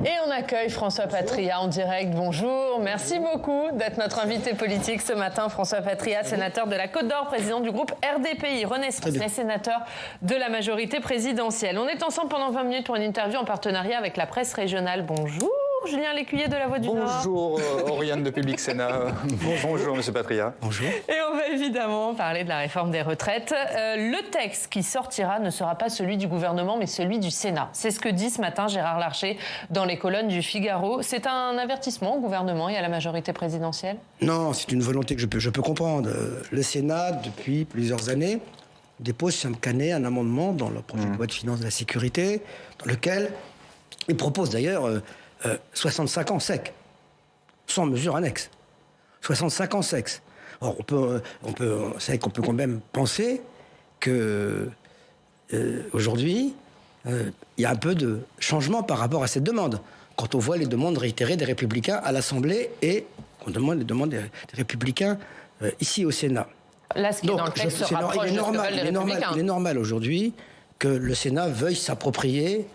Et on accueille François Patriat en direct. Bonjour, merci beaucoup d'être notre invité politique ce matin. François Patriat, sénateur de la Côte d'Or, président du groupe RDPI, Renaissance, les sénateurs de la majorité présidentielle. On est ensemble pendant 20 minutes pour une interview en partenariat avec la presse régionale. Bonjour. Julien Lécuyer de La Voix du Nord. Bonjour, Oriane de Public Sénat. Bonjour, monsieur Patriat. Bonjour. Et on va évidemment parler de la réforme des retraites. Le texte qui sortira ne sera pas celui du gouvernement, mais celui du Sénat. C'est ce que dit ce matin Gérard Larcher dans les colonnes du Figaro. C'est un avertissement au gouvernement et à la majorité présidentielle? Non, c'est une volonté que je peux comprendre. Le Sénat, depuis plusieurs années, dépose chaque année un amendement dans le projet de loi de finances de la sécurité, dans lequel il propose d'ailleurs 65 ans sec, sans mesure annexe. 65 ans sec. Or, c'est vrai qu'on peut quand même penser que aujourd'hui, il y a un peu de changement par rapport à cette demande. Quand on voit les demandes réitérées des Républicains à l'Assemblée et on demande les demandes des Républicains ici au Sénat. Là, ce qui est dans le texte se rapproche de ce que veulent les Républicains. Il est normal aujourd'hui que le Sénat veuille s'approprier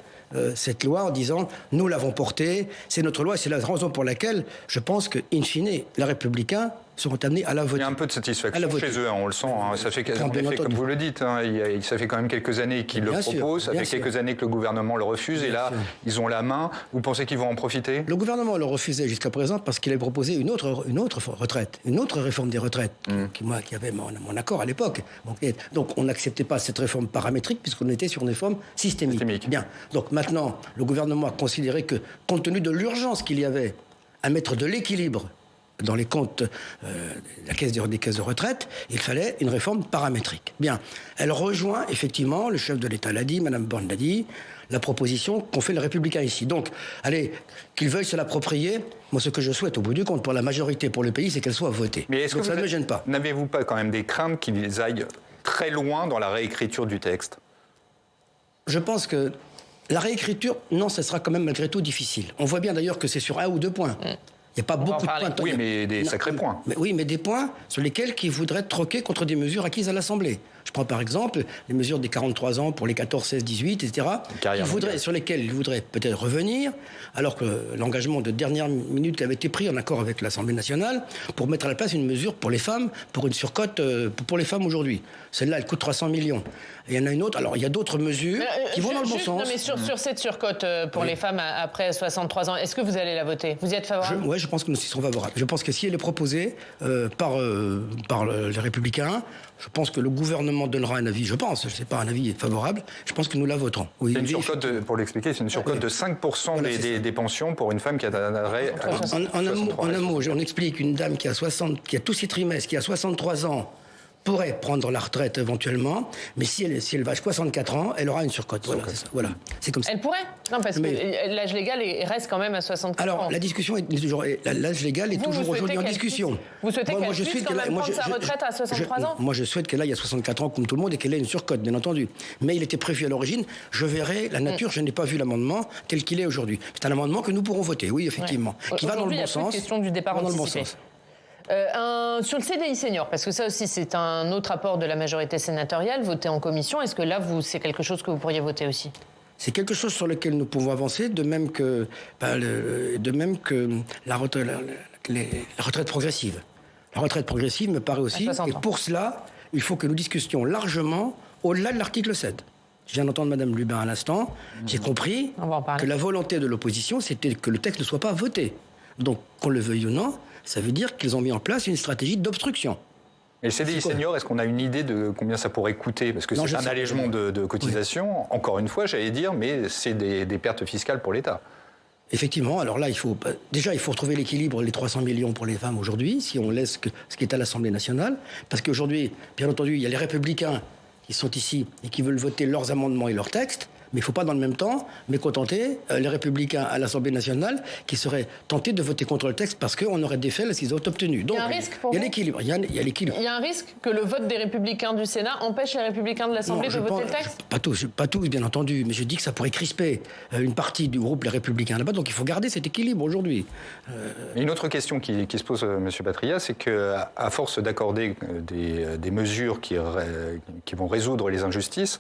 cette loi en disant « nous l'avons portée, c'est notre loi », c'est la raison pour laquelle je pense que, in fine, les Républicains seront amenés à la voter. Il y a un peu de satisfaction chez eux, on le sent. Ça fait, en effet, comme vous le dites, ça fait quand même quelques années qu'ils le proposent, ça fait quelques années que le gouvernement le refuse, et là, ils ont la main. Vous pensez qu'ils vont en profiter? Le gouvernement le refusait jusqu'à présent parce qu'il avait proposé une autre retraite, une autre réforme des retraites, qui avait mon accord à l'époque. Donc on n'acceptait pas cette réforme paramétrique puisqu'on était sur une réforme systémique. Bien. Donc maintenant, le gouvernement a considéré que, compte tenu de l'urgence qu'il y avait à mettre de l'équilibre dans les comptes des caisses de retraite, il fallait une réforme paramétrique. Bien, elle rejoint effectivement, le chef de l'État l'a dit, Mme Borne l'a dit, la proposition qu'ont fait les Républicains ici. Donc, allez, qu'ils veuillent se l'approprier, moi ce que je souhaite au bout du compte pour la majorité, pour le pays, c'est qu'elle soit votée. Mais est-ce que ça ne me gêne pas. N'avez-vous pas quand même des craintes qu'ils aillent très loin dans la réécriture du texte? Je pense que la réécriture, non, ça sera quand même malgré tout difficile. On voit bien d'ailleurs que c'est sur un ou deux points. Il n'y a pas beaucoup de points. Oui, mais des sacrés points. Mais des points sur lesquels ils voudraient troquer contre des mesures acquises à l'Assemblée. Je prends par exemple les mesures des 43 ans pour les 14, 16, 18, etc. Sur lesquelles ils voudraient peut-être revenir, alors que l'engagement de dernière minute qui avait été pris en accord avec l'Assemblée nationale pour mettre à la place une mesure pour les femmes, pour une surcote pour les femmes aujourd'hui. Celle-là, elle coûte 300 millions. Et il y en a une autre. Alors, il y a d'autres mesures qui vont dans le bon sens. Non, mais sur cette surcote pour les femmes après 63 ans, est-ce que vous allez la voter? Vous y êtes favorable? Oui, je pense que nous y serons favorables. Je pense que si elle est proposée par les Républicains, je pense que le gouvernement donnera un avis, je sais pas, un avis favorable. Je pense que nous la voterons. Oui, c'est une surcote, pour l'expliquer, c'est une surcote de 5% des pensions pour une femme qui atteindrait... En un mot, on explique une dame qui a tous ses trimestres, qui a 63 ans, pourrait prendre la retraite éventuellement, mais si elle va à 64 ans, elle aura une surcote. Voilà, c'est comme ça. Elle pourrait? Non, parce que l'âge légal reste quand même à 64 ans. Alors, la discussion est toujours... L'âge légal est toujours aujourd'hui en discussion. Vous souhaitez qu'elle puisse quand même prendre sa retraite à 63 ans? Moi, je souhaite qu'elle aille à 64 ans comme tout le monde et qu'elle ait une surcote, bien entendu. Mais il était prévu à l'origine. Je verrai la nature. Je n'ai pas vu l'amendement tel qu'il est aujourd'hui. C'est un amendement que nous pourrons voter, oui, effectivement. Qui va dans le bon sens. Il y a plus de question du départ anticipé. Sur le CDI senior, parce que ça aussi c'est un autre apport de la majorité sénatoriale voté en commission, est-ce que là c'est quelque chose que vous pourriez voter aussi? C'est quelque chose sur lequel nous pouvons avancer, de même que la retraite progressive. La retraite progressive me paraît aussi, et pour cela, il faut que nous discutions largement au-delà de l'article 7. Je viens d'entendre Mme Lubin à l'instant, j'ai compris que la volonté de l'opposition, c'était que le texte ne soit pas voté. Donc, qu'on le veuille ou non, ça veut dire qu'ils ont mis en place une stratégie d'obstruction. Et le CDI senior, est-ce qu'on a une idée de combien ça pourrait coûter? Parce que c'est un allègement de cotisation, encore une fois, j'allais dire, mais c'est des pertes fiscales pour l'État. Effectivement, alors là, il faut retrouver l'équilibre, les 300 millions pour les femmes aujourd'hui, si on laisse ce qui est à l'Assemblée nationale. Parce qu'aujourd'hui, bien entendu, il y a les Républicains qui sont ici et qui veulent voter leurs amendements et leurs textes. Mais il ne faut pas dans le même temps mécontenter les Républicains à l'Assemblée nationale qui seraient tentés de voter contre le texte parce qu'on aurait des faits qu'ils ont obtenus. Donc, il y a un risque pour il y a l'équilibre. Il y a un risque que le vote des Républicains du Sénat empêche les Républicains de l'Assemblée de voter le texte? Pas tous, bien entendu. Mais je dis que ça pourrait crisper une partie du groupe Les Républicains là-bas. Donc il faut garder cet équilibre aujourd'hui. Une autre question qui se pose, M. Patriat, c'est qu'à force d'accorder des mesures qui vont résoudre les injustices,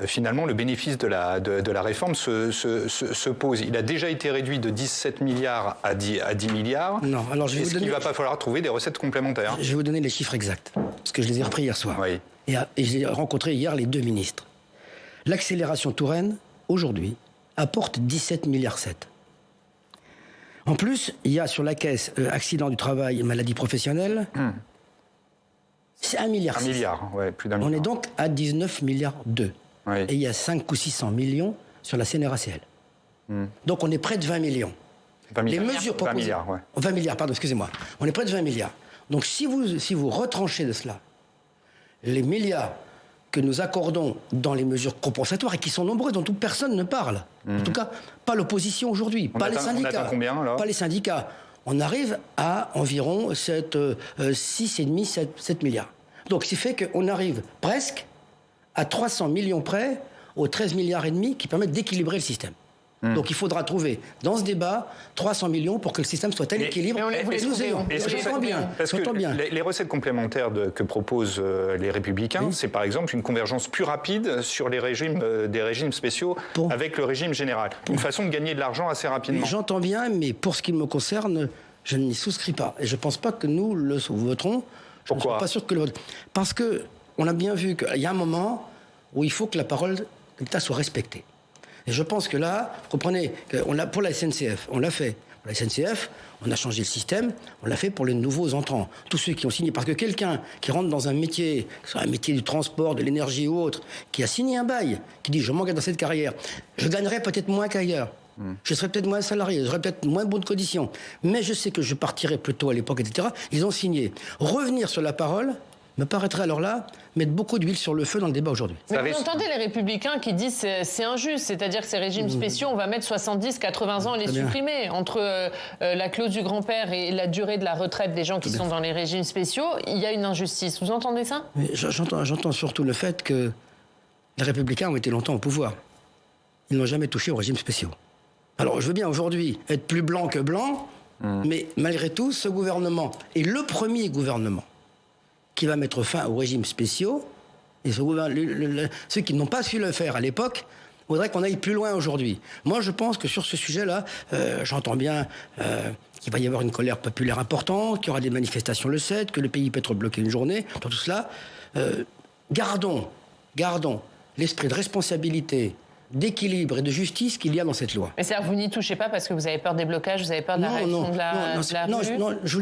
finalement, le bénéfice de la réforme se pose. Il a déjà été réduit de 17 milliards à 10 milliards. Non, alors je vais vous donner... Est-ce qu'il ne va pas falloir trouver des recettes complémentaires? Je vais vous donner les chiffres exacts, parce que je les ai repris hier soir. Oui. Et j'ai rencontré hier les 2 ministres. L'accélération Touraine, aujourd'hui, apporte 17,7 milliards. En plus, il y a sur la caisse accident du travail et maladie professionnelle, c'est 1,6 milliard. 1 milliard, ouais, plus d'1 milliard. On est donc à 19,2 milliards. Oui. Et il y a 500 ou 600 millions sur la CNRACL. Donc on est près de 20 millions. 20 milliards. Les mesures proposées... 20 milliards, ouais. 20 milliards, pardon, excusez-moi. On est près de 20 milliards. Donc si vous retranchez de cela les milliards que nous accordons dans les mesures compensatoires, et qui sont nombreuses, dont toute personne ne parle, en tout cas pas l'opposition aujourd'hui, pas les syndicats. On atteint combien, alors ? Pas les syndicats. On arrive à environ 6,5, 7 milliards. Donc ce qui fait qu'on arrive presque à 300 millions près aux 13 milliards et demi qui permettent d'équilibrer le système. Donc il faudra trouver dans ce débat 300 millions pour que le système soit à l'équilibre. J'entends bien. Parce que les recettes complémentaires que proposent les Républicains, c'est par exemple une convergence plus rapide sur les régimes, des régimes spéciaux avec le régime général. Une façon de gagner de l'argent assez rapidement. J'entends bien, mais pour ce qui me concerne, je n'y souscris pas. Et je ne pense pas que nous le voterons. Pourquoi ? Je ne suis pas sûr que le vote. Parce qu'on a bien vu qu'il y a un moment où il faut que la parole de l'État soit respectée. Et je pense que là, vous comprenez, pour la SNCF, on l'a fait. Pour la SNCF, on a changé le système, on l'a fait pour les nouveaux entrants. Tous ceux qui ont signé. Parce que quelqu'un qui rentre dans un métier, que ce soit un métier du transport, de l'énergie ou autre, qui a signé un bail, qui dit « je m'engage dans cette carrière », je gagnerai peut-être moins qu'ailleurs. Je serai peut-être moins salarié, j'aurai peut-être moins de bonnes conditions. Mais je sais que je partirai plus tôt à l'époque, etc. Ils ont signé. Revenir sur la parole me paraîtrait alors là mettre beaucoup d'huile sur le feu dans le débat aujourd'hui. Mais vous entendez les Républicains qui disent c'est injuste, c'est-à-dire que ces régimes spéciaux, on va mettre 70, 80 ans et les supprimer. Entre la clause du grand-père et la durée de la retraite des gens qui sont dans les régimes spéciaux, il y a une injustice. Vous entendez ça ? J'entends surtout le fait que les Républicains ont été longtemps au pouvoir. Ils n'ont jamais touché aux régimes spéciaux. Alors je veux bien aujourd'hui être plus blanc que blanc, mais malgré tout, ce gouvernement est le premier gouvernement qui va mettre fin aux régimes spéciaux. Et ceux qui n'ont pas su le faire à l'époque voudraient qu'on aille plus loin aujourd'hui. Moi, je pense que sur ce sujet-là, j'entends bien qu'il va y avoir une colère populaire importante, qu'il y aura des manifestations le 7, que le pays peut être bloqué une journée. Dans tout cela, gardons l'esprit de responsabilité, d'équilibre et de justice qu'il y a dans cette loi. Mais c'est-à-dire que vous n'y touchez pas parce que vous avez peur des blocages, vous avez peur de la réaction de la rue, non, je vous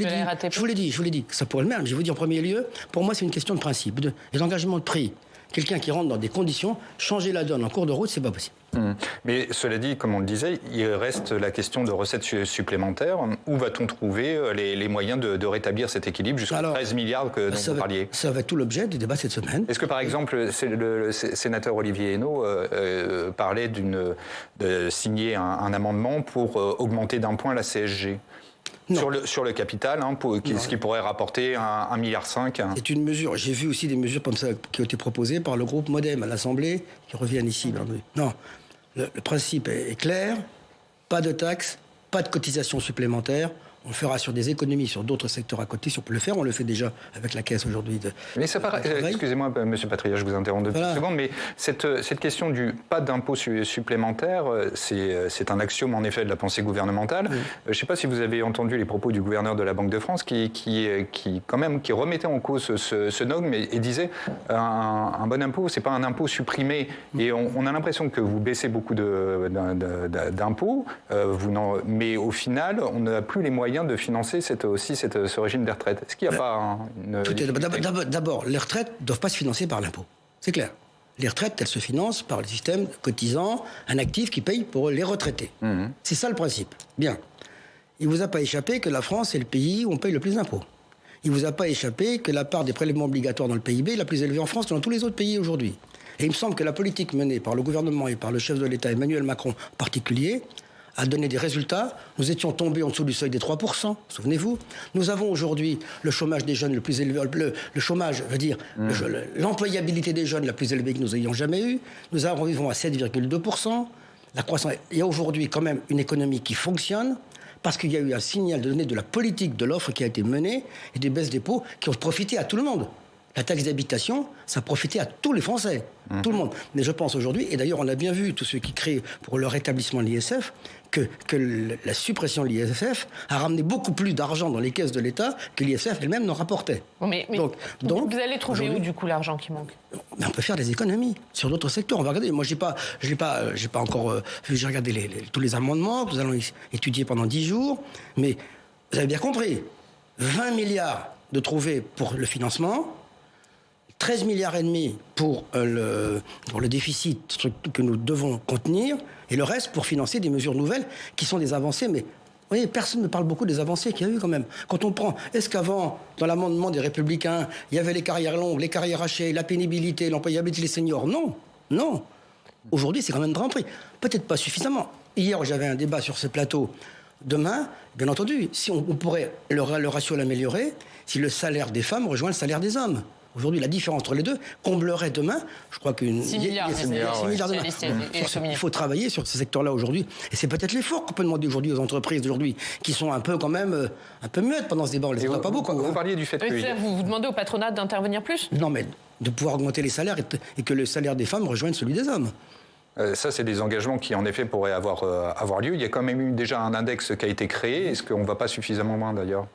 l'ai dit, que ça pourrait le même. Je vous dis en premier lieu, pour moi c'est une question de principe, des engagements de prix. Quelqu'un qui rentre dans des conditions, changer la donne en cours de route, c'est pas possible. Mais cela dit, comme on le disait, il reste la question de recettes supplémentaires. Où va-t-on trouver les moyens de rétablir cet équilibre jusqu'à 13 milliards dont vous parliez ? Ça va être tout l'objet du débat cette semaine. Est-ce que, par exemple, le sénateur Olivier Henno parlait de signer un amendement pour augmenter d'un point la CSG ? Sur le capital, ce qui pourrait rapporter 1,5 milliard. C'est une mesure. J'ai vu aussi des mesures comme ça qui ont été proposées par le groupe Modem à l'Assemblée, qui reviennent ici. Non, le principe est clair. Pas de taxes, pas de cotisations supplémentaires. On le fera sur des économies sur d'autres secteurs à côté. Si on peut le faire, on le fait déjà avec la Caisse aujourd'hui. Mais ça paraît. Excusez-moi, Monsieur Patria, je vous interromps 2 secondes, mais cette question du pas d'impôt supplémentaire, c'est un axiome en effet de la pensée gouvernementale. Je ne sais pas si vous avez entendu les propos du gouverneur de la Banque de France qui remettait en cause ce dogme et disait un bon impôt, c'est pas un impôt supprimé. Et on a l'impression que vous baissez beaucoup d'impôts, mais au final, on n'a plus les moyens de financer ce régime des retraites. Est-ce qu'il n'y a pas D'abord, les retraites ne doivent pas se financer par l'impôt. C'est clair. Les retraites, elles se financent par le système cotisant, un actif qui paye pour les retraités. C'est ça le principe. Bien. Il ne vous a pas échappé que la France est le pays où on paye le plus d'impôts. Il ne vous a pas échappé que la part des prélèvements obligatoires dans le PIB est la plus élevée en France que dans tous les autres pays aujourd'hui. Et il me semble que la politique menée par le gouvernement et par le chef de l'État, Emmanuel Macron en particulier, a donné des résultats. Nous étions tombés en dessous du seuil des 3%, souvenez-vous. Nous avons aujourd'hui le chômage des jeunes le plus élevé, le chômage, je veux dire, l'employabilité des jeunes la plus élevée que nous ayons jamais eue. Nous arrivons à 7,2%. La croissance, il y a aujourd'hui quand même une économie qui fonctionne parce qu'il y a eu un signal donné de la politique de l'offre qui a été menée et des baisses d'impôts qui ont profité à tout le monde. La taxe d'habitation, ça profitait à tous les Français, tout le monde. Mais je pense aujourd'hui, et d'ailleurs on a bien vu tous ceux qui crient pour le rétablissement de l'ISF, que la suppression de l'ISF a ramené beaucoup plus d'argent dans les caisses de l'État que l'ISF elle-même n'en rapportait. Mais donc, vous allez trouver où du coup l'argent qui manque? On peut faire des économies sur d'autres secteurs. On va regarder. Moi, j'ai pas encore vu. J'ai regardé tous les amendements que nous allons étudier pendant 10 jours. Mais vous avez bien compris, 20 milliards de trouver pour le financement. 13 milliards et demi pour le déficit que nous devons contenir, et le reste pour financer des mesures nouvelles qui sont des avancées. Mais vous voyez, personne ne parle beaucoup des avancées qu'il y a eu quand même. Quand on prend, est-ce qu'avant, dans l'amendement des Républicains, il y avait les carrières longues, les carrières hachées, la pénibilité, l'employabilité des seniors? Non, non. Aujourd'hui, c'est quand même grand prix. Peut-être pas suffisamment. Hier, j'avais un débat sur ce plateau. Demain, bien entendu, si on pourrait le ratio l'améliorer, si le salaire des femmes rejoint le salaire des hommes. Aujourd'hui, la différence entre les deux comblerait demain, je crois qu'une... 6 milliards demain. Il faut travailler sur ce secteur-là aujourd'hui. Et c'est peut-être l'effort qu'on peut demander aujourd'hui aux entreprises d'aujourd'hui, qui sont un peu quand même, un peu muettes pendant ce débat. On les entend pas beaucoup. Vous parliez du fait que... Vous demandez au patronat d'intervenir plus? Non, mais de pouvoir augmenter les salaires et que le salaire des femmes rejoigne celui des hommes. Ça, c'est des engagements qui, en effet, pourraient avoir lieu. Il y a quand même eu déjà un index qui a été créé. Est-ce qu'on ne va pas suffisamment loin, d'ailleurs?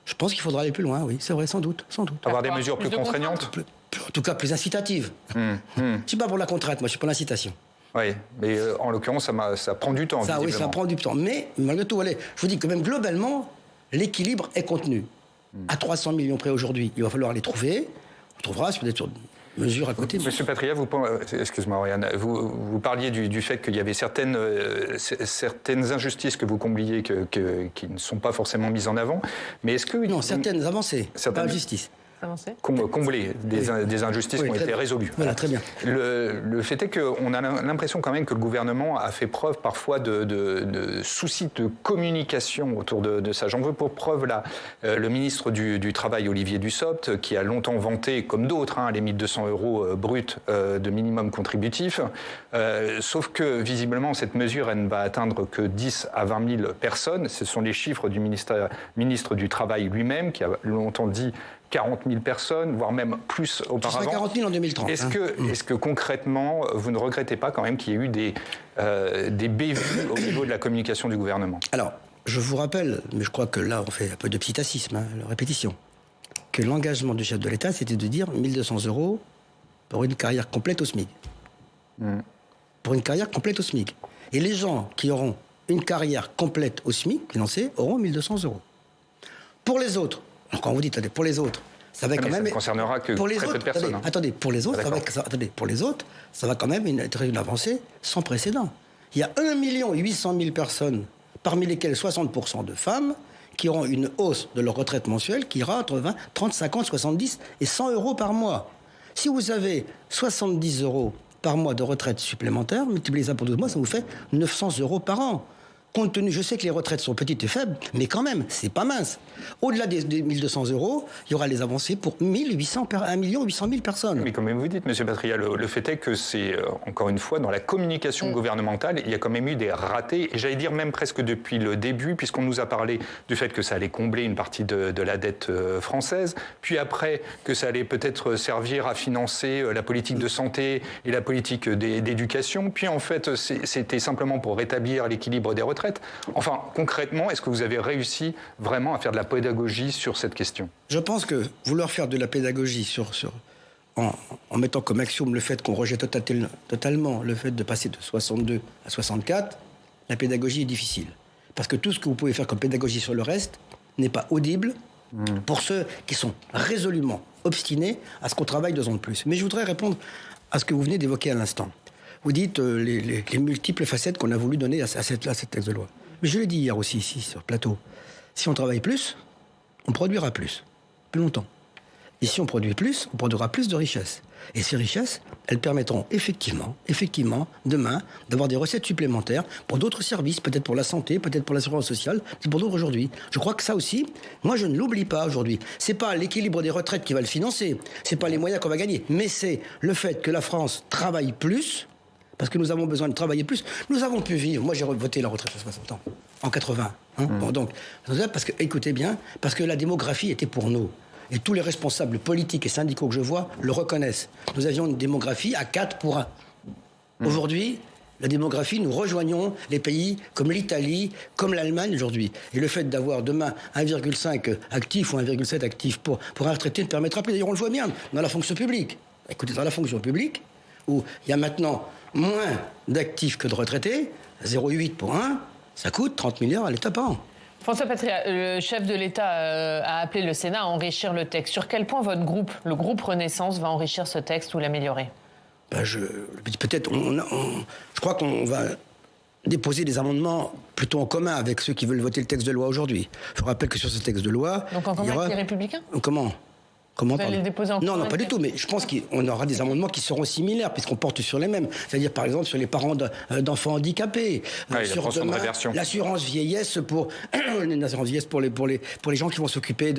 Je pense qu'il faudra aller plus loin, oui, c'est vrai, sans doute. Avoir des mesures plus contraignantes? En tout cas, plus incitatives. Je ne suis pas pour la contrainte, moi, je suis pour l'incitation. Oui, mais en l'occurrence, ça prend du temps, oui, ça prend du temps. Mais, malgré tout, allez, je vous dis que même globalement, l'équilibre est contenu. À 300 millions près aujourd'hui, il va falloir les trouver. On trouvera, peut-être sur mesures à côté. Monsieur Patria, excuse-moi, Oriane, vous parliez du fait qu'il y avait certaines injustices que vous combliez qui ne sont pas forcément mises en avant. Mais est-ce que... Non, certaines avancées, pas injustices. Combler des injustices qui ont été résolues. Voilà, très bien. Le fait est qu'on a l'impression quand même que le gouvernement a fait preuve parfois de soucis de communication autour de ça. J'en veux pour preuve là, le ministre du Travail, Olivier Dussopt, qui a longtemps vanté, comme d'autres, les 1 200 € bruts de minimum contributif. Sauf que, visiblement, cette mesure, elle ne va atteindre que 10 à 20 000 personnes. Ce sont les chiffres du ministre du Travail lui-même, qui a longtemps dit 40 000 personnes, voire même plus auparavant. Ce sera 40 000 en 2030. Est-ce que concrètement, vous ne regrettez pas quand même qu'il y ait eu des bévues au niveau de la communication du gouvernement? Alors, je vous rappelle, mais je crois que là on fait un peu de psittacisme, la répétition, que l'engagement du chef de l'État, c'était de dire 1 200 € pour une carrière complète au SMIC. Pour une carrière complète au SMIC. Et les gens qui auront une carrière complète au SMIC, financée, auront 1 200 €. Pour les autres, alors quand vous dites, attendez, pour les autres, ça va quand même... Ça ne concernera que très peu de personnes. Attendez, pour les autres, ça va quand même être une avancée sans précédent. Il y a 1 800 000 personnes, parmi lesquelles 60% de femmes, qui auront une hausse de leur retraite mensuelle qui ira entre 20, 30, 50, 70 et 100 € par mois. Si vous avez 70 € par mois de retraite supplémentaire, multipliez ça pour 12 mois, ça vous fait 900 € par an. Compte tenu, je sais que les retraites sont petites et faibles, mais quand même, c'est pas mince. Au-delà des 1 200 €, il y aura les avancées pour 1 800 000 personnes. Mais comme vous dites, M. Patria, le fait est que c'est, encore une fois, dans la communication gouvernementale, il y a quand même eu des ratés, et j'allais dire même presque depuis le début, puisqu'on nous a parlé du fait que ça allait combler une partie de la dette française, puis après que ça allait peut-être servir à financer la politique de santé et la politique d'éducation, puis en fait, c'était simplement pour rétablir l'équilibre des retraites. Enfin, concrètement, est-ce que vous avez réussi vraiment à faire de la pédagogie sur cette question? Je pense que vouloir faire de la pédagogie en mettant comme axiome le fait qu'on rejette totalement le fait de passer de 62 à 64, la pédagogie est difficile. Parce que tout ce que vous pouvez faire comme pédagogie sur le reste n'est pas audible pour ceux qui sont résolument obstinés à ce qu'on travaille 2 ans de plus. Mais je voudrais répondre à ce que vous venez d'évoquer à l'instant. Vous dites les multiples facettes qu'on a voulu donner à cette texte de loi. Mais je l'ai dit hier aussi, ici, sur le plateau. Si on travaille plus, on produira plus longtemps. Et si on produit plus, on produira plus de richesses. Et ces richesses, elles permettront effectivement, demain, d'avoir des recettes supplémentaires pour d'autres services, peut-être pour la santé, peut-être pour l'assurance sociale, c'est pour d'autres aujourd'hui. Je crois que ça aussi, moi je ne l'oublie pas aujourd'hui. C'est pas l'équilibre des retraites qui va le financer, c'est pas les moyens qu'on va gagner, mais c'est le fait que la France travaille plus, parce que nous avons besoin de travailler plus. Nous avons pu vivre. Moi, j'ai voté la retraite à 60 ans, en 80. Bon, donc, parce que, écoutez bien, parce que la démographie était pour nous. et tous les responsables politiques et syndicaux que je vois le reconnaissent. Nous avions une démographie à 4 pour 1. Aujourd'hui, la démographie, nous rejoignons les pays comme l'Italie, comme l'Allemagne aujourd'hui. Et le fait d'avoir demain 1,5 actif ou 1,7 actif pour un retraité ne permettra plus. D'ailleurs, on le voit bien dans la fonction publique. Écoutez, dans la fonction publique, où il y a maintenant moins d'actifs que de retraités, 0,8 pour 1, ça coûte 30 milliards à l'État par an. François Patria, le chef de l'État a appelé le Sénat à enrichir le texte. Sur quel point votre groupe, le groupe Renaissance, va enrichir ce texte ou l'améliorer ? Peut-être, je crois qu'on va déposer des amendements plutôt en commun avec ceux qui veulent voter le texte de loi aujourd'hui. Je rappelle que sur ce texte de loi... Donc en commun avec les Républicains ? Comment Vous allez le déposer en commun ? Non, pas du tout, mais je pense qu'on aura des amendements qui seront similaires, puisqu'on porte sur les mêmes. C'est-à-dire, par exemple, sur les parents d'enfants handicapés, sur l'assurance vieillesse pour les gens qui vont s'occuper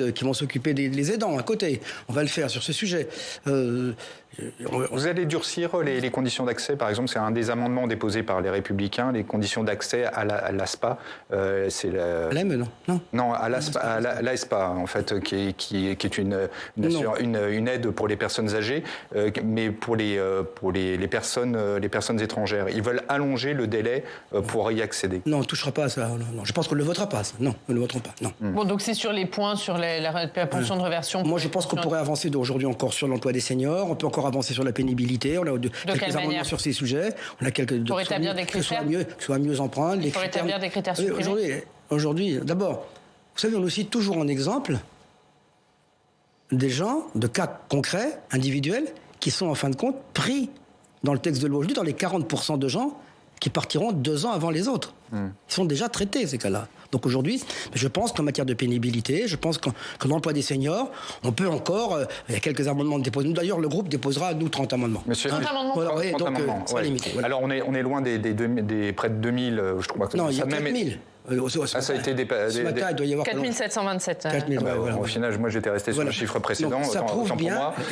des aidants à côté. On va le faire sur ce sujet. Vous allez durcir les conditions d'accès, par exemple, c'est un des amendements déposés par les Républicains, les conditions d'accès à l'ASPA. C'est l'AME, non ? Non, à l'ASPA, en fait, qui est une aide pour les personnes âgées, mais pour les personnes étrangères. Ils veulent allonger le délai pour y accéder. Non, on ne touchera pas à ça. Non. Je pense qu'on ne le votera pas, ça. Non, nous ne le voterons pas. Non. Bon, donc c'est sur les points, sur la pension de réversion. Moi, je pense qu'on pourrait avancer aujourd'hui encore sur l'emploi des seniors. On peut encore avancer sur la pénibilité. On a quelques amendements sur ces sujets. On a quelques pour établir des critères. Que soit mieux empreinte. Pour établir des critères supprimés. Aujourd'hui, d'abord, vous savez, on nous cite toujours en exemple des gens, de cas concrets, individuels, qui sont en fin de compte pris dans le texte de loi aujourd'hui, dans les 40% de gens qui partiront 2 ans avant les autres. Ils sont déjà traités, ces cas-là. Donc aujourd'hui, je pense qu'en matière de pénibilité, je pense qu'en l'emploi des seniors, on peut encore... il y a quelques amendements déposés. D'ailleurs, le groupe déposera, nous, 30 amendements. 30 amendements. Voilà, 30 amendements, ouais. Limité, voilà. Alors, on est loin des près de 2000, je crois. Que non, il y a 4000. Ça a été ce matin, il doit y avoir 4727. 4000, au final, moi, j'étais resté sur le chiffre précédent. Donc,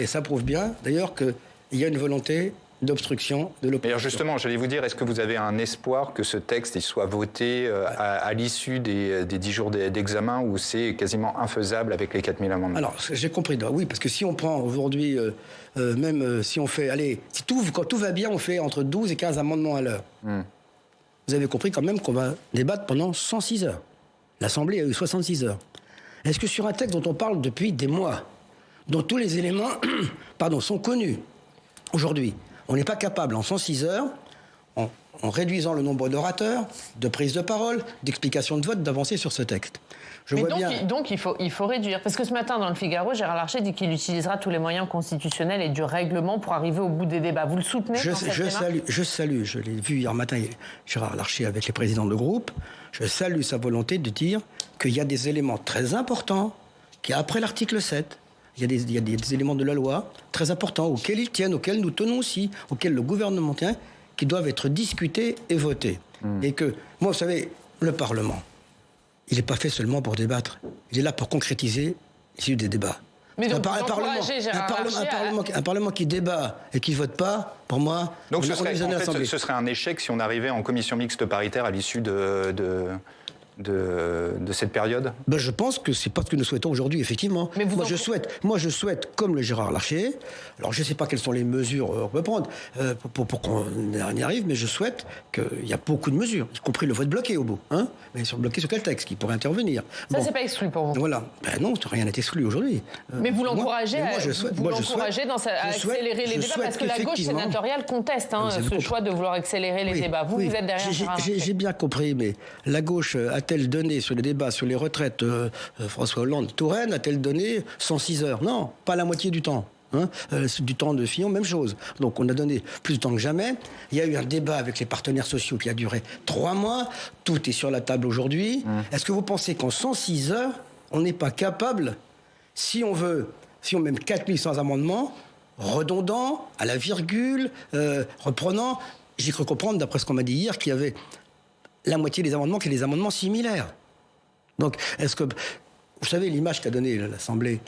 ça prouve bien, d'ailleurs, qu'il y a une volonté d'obstruction de l'opposition. Alors justement, j'allais vous dire, est-ce que vous avez un espoir que ce texte il soit voté à l'issue des 10 jours d'examen où c'est quasiment infaisable avec les 4000 amendements? Alors, j'ai compris. Oui, parce que si on prend aujourd'hui, même si on fait... Allez, quand tout va bien, on fait entre 12 et 15 amendements à l'heure. Vous avez compris quand même qu'on va débattre pendant 106 heures. L'Assemblée a eu 66 heures. Est-ce que sur un texte dont on parle depuis des mois, dont tous les éléments sont connus aujourd'hui, on n'est pas capable, en 106 heures, en réduisant le nombre d'orateurs, de prises de parole, d'explications de vote, d'avancer sur ce texte? Donc il faut réduire. Parce que ce matin, dans le Figaro, Gérard Larcher dit qu'il utilisera tous les moyens constitutionnels et du règlement pour arriver au bout des débats. Vous le soutenez? Je salue, je l'ai vu hier matin, Gérard Larcher avec les présidents de groupe, je salue sa volonté de dire qu'il y a des éléments très importants qui, après l'article 7, il y a des éléments de la loi très importants auxquels ils tiennent, auxquels nous tenons aussi, auxquels le gouvernement tient, qui doivent être discutés et votés. Et que, moi, vous savez, le Parlement, il n'est pas fait seulement pour débattre. Il est là pour concrétiser l'issue des débats. Mais donc, un Parlement qui débat et qui ne vote pas, pour moi... Donc ce serait un échec si on arrivait en commission mixte paritaire à l'issue de cette période? Je pense que c'est pas ce que nous souhaitons aujourd'hui, effectivement. Mais moi, je souhaite, comme le Gérard Larcher, alors je ne sais pas quelles sont les mesures qu'on peut prendre pour qu'on y arrive, mais je souhaite qu'il y a beaucoup de mesures, y compris le vote bloqué au bout. Mais bloqué sur quel texte qui pourrait intervenir? Ça, c'est pas exclu pour vous? Voilà. Non, rien n'est exclu aujourd'hui. Mais vous l'encouragez à accélérer les débats, parce que la gauche sénatoriale conteste ce choix de vouloir accélérer les débats. Vous êtes derrière Gérard Larcher. J'ai bien compris, mais la gauche a-t-elle donné sur le débat sur les retraites François Hollande-Touraine, a-t-elle donné 106 heures? Non, pas la moitié du temps. Du temps de Fillon, même chose. Donc on a donné plus de temps que jamais. Il y a eu un débat avec les partenaires sociaux qui a duré 3 mois. Tout est sur la table aujourd'hui. Est-ce que vous pensez qu'en 106 heures, on n'est pas capable, si on met 4100 amendements, redondants, à la virgule, reprenant, j'ai cru comprendre, d'après ce qu'on m'a dit hier, qu'il y avait la moitié des amendements qui sont des amendements similaires. Donc, est-ce que... Vous savez, l'image qu'a donnée l'Assemblée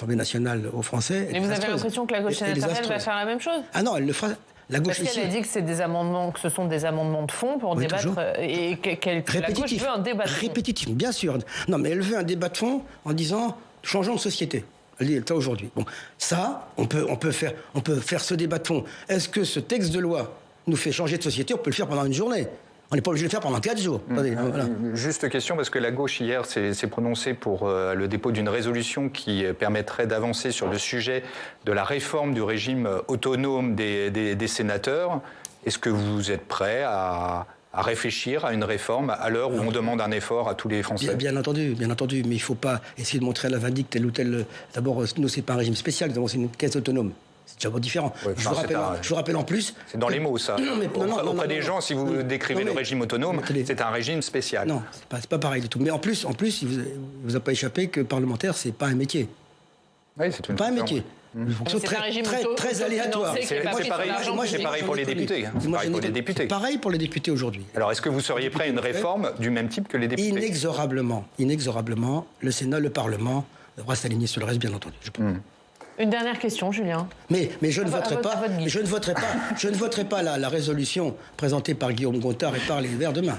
nationale aux Français... Mais vous avez l'impression que la gauche sénatoriale va faire la même chose? Ah non, elle le fera... Parce qu'elle a dit que c'est des amendements, que ce sont des amendements de fond pour débattre... Toujours. Et que la gauche veut un débat de fond. Répétitif, bien sûr. Non, mais elle veut un débat de fond en disant « changeons de société ». l'État aujourd'hui. Bon, ça, on peut faire ce débat de fond. Est-ce que ce texte de loi nous fait changer de société? On peut le faire pendant une journée. On n'est pas obligé de le faire pendant 4 jours. Attendez, voilà. Juste question, parce que la gauche, hier, s'est prononcée pour le dépôt d'une résolution qui permettrait d'avancer sur le sujet de la réforme du régime autonome des sénateurs. Est-ce que vous êtes prêt à réfléchir à une réforme à l'heure où on demande un effort à tous les Français? Bien entendu, mais il ne faut pas essayer de montrer à la vindicte tel ou tel... D'abord, nous, ce n'est pas un régime spécial, c'est une caisse autonome. C'est déjà pas différent. Ouais, je vous rappelle en plus... C'est dans les mots, ça. Auprès des gens, si vous décrivez le régime autonome, c'est un régime spécial. Non, c'est pas pareil du tout. Mais en plus, il ne vous a pas échappé que parlementaire, c'est pas un métier. Oui, c'est pas un métier. Une fonction très aléatoire. C'est pareil pour les députés. C'est pareil pour les députés aujourd'hui. Alors, est-ce que vous seriez prêt à une réforme du même type que les députés? Inexorablement, le Sénat, le Parlement devra s'aligner sur le reste, bien entendu. Une dernière question, Julien. Mais je ne voterai pas la résolution présentée par Guillaume Gontard et par les Verts demain.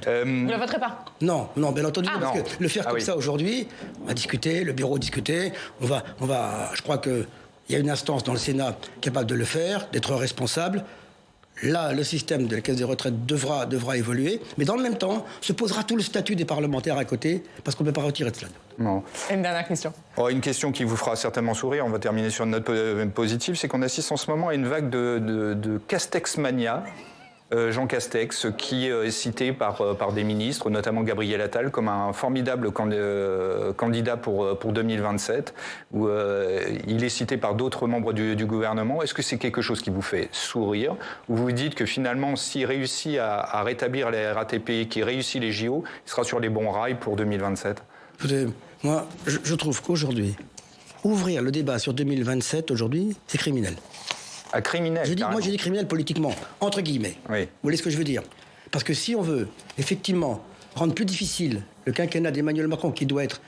Vous ne la voterez pas? Non, bien entendu, parce que le faire comme ça aujourd'hui, on va discuter, le bureau discuter, on va, je crois qu'il y a une instance dans le Sénat capable de le faire, d'être responsable. Là, le système de la caisse des retraites devra évoluer, mais dans le même temps, se posera tout le statut des parlementaires à côté, parce qu'on ne peut pas retirer de cela. Non. Une dernière question. Une question qui vous fera certainement sourire, on va terminer sur une note positive, c'est qu'on assiste en ce moment à une vague de Castex-mania. Jean Castex, qui est cité par des ministres, notamment Gabriel Attal, comme un formidable candidat pour 2027, où il est cité par d'autres membres du gouvernement. Est-ce que c'est quelque chose qui vous fait sourire, ou vous vous dites que finalement, s'il réussit à rétablir la RATP, qu'il réussit les JO, il sera sur les bons rails pour 2027? Écoutez, moi, je trouve qu'aujourd'hui, ouvrir le débat sur 2027, aujourd'hui, c'est criminel. Criminel. J'ai dit criminel politiquement, entre guillemets. Oui. Vous voyez ce que je veux dire? Parce que si on veut, effectivement, rendre plus difficile le quinquennat d'Emmanuel Macron, qui doit être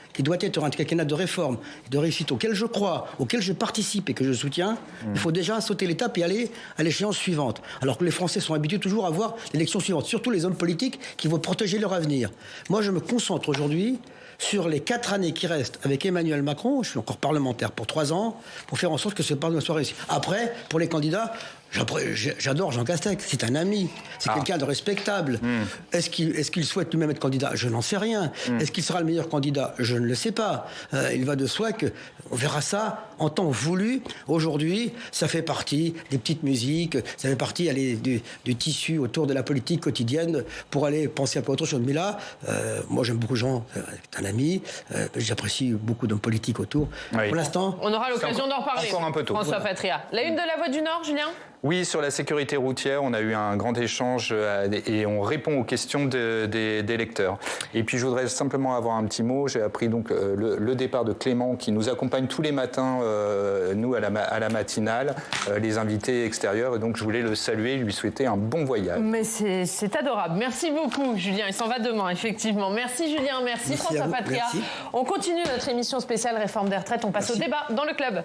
un quinquennat de réforme, de réussite auquel je crois, auquel je participe et que je soutiens, il faut déjà sauter l'étape et aller à l'échéance suivante. Alors que les Français sont habitués toujours à voir l'élection suivante, surtout les hommes politiques qui vont protéger leur avenir. Moi, je me concentre aujourd'hui sur les 4 années qui restent avec Emmanuel Macron. Je suis encore parlementaire pour 3 ans, pour faire en sorte que ce parlement soit réussi. Après, pour les candidats, j'adore Jean Castex, c'est un ami, c'est quelqu'un de respectable. Est-ce qu'il souhaite lui-même être candidat? Je n'en sais rien. Est-ce qu'il sera le meilleur candidat? Je ne le sais pas. Il va de soi qu'on verra ça en temps voulu. Aujourd'hui, ça fait partie des petites musiques, ça fait partie du tissu autour de la politique quotidienne pour aller penser un peu autre chose. Mais là, moi j'aime beaucoup Jean, c'est un ami, j'apprécie beaucoup d'hommes politiques autour. Oui. Pour l'instant... On aura l'occasion d'en reparler. Encore un peu tôt. François Patria. La une de la Voix du Nord, Julien? Oui, sur la sécurité routière, on a eu un grand échange et on répond aux questions des lecteurs. Et puis, je voudrais simplement avoir un petit mot. J'ai appris donc le départ de Clément, qui nous accompagne tous les matins, nous, à la matinale, les invités extérieurs. Et donc, je voulais le saluer et lui souhaiter un bon voyage. Mais c'est adorable. Merci beaucoup, Julien. Il s'en va demain, effectivement. Merci, Julien. Merci François Patria. Merci. On continue notre émission spéciale Réforme des retraites. On passe au débat dans le club.